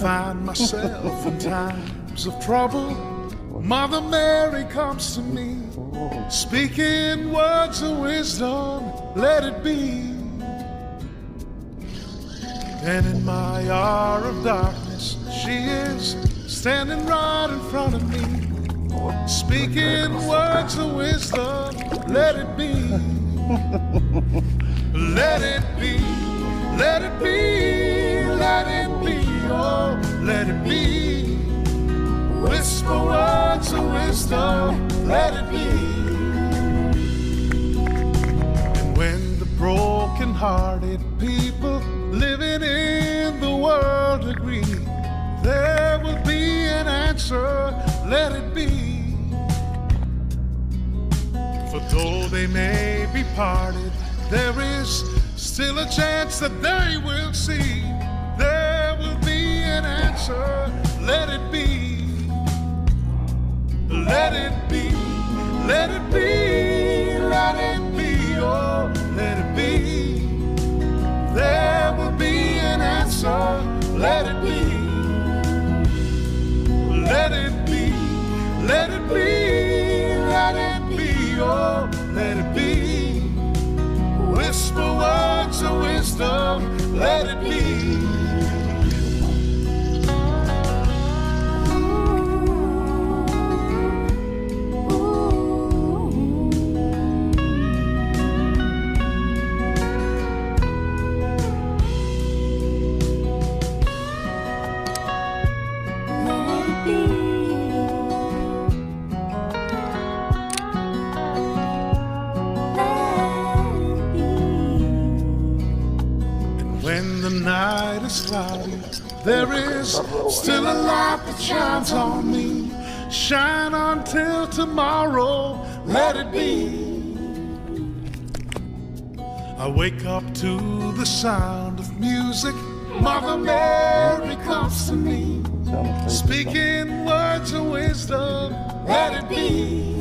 find myself in times of trouble, Mother Mary comes to me, speaking words of wisdom, let it be. And in my hour of darkness, she is standing right in front of me, speaking words of wisdom, let it be. Let it be, let it be, let it be, oh, let it be. Whisper words of wisdom, let it be. And when the broken-hearted people living in the world agree, there will be an answer, let it be. For though they may be parted, there is still a chance that they will see. There will be an answer, let it be. Let it be, let it be, let it be, oh, let it be. There will be an answer, let it be. Let it be, let it be, let it be, oh, let it be. Whisper words of wisdom, let it be. Cloudy, there is still a light that shines on me. Shine until tomorrow, let it be. I wake up to the sound of music. Mother Mary comes to me, speaking words of wisdom, let it be.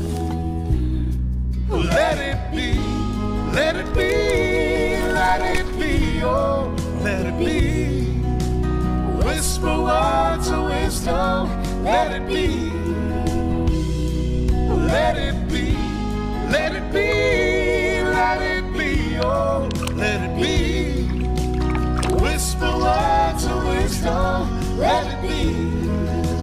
Let it be, let it be, let it be, oh, let it be. Whisper words of wisdom, let it be. Let it be, let it be, let it be, oh, let it be. Whisper words of wisdom, let it be.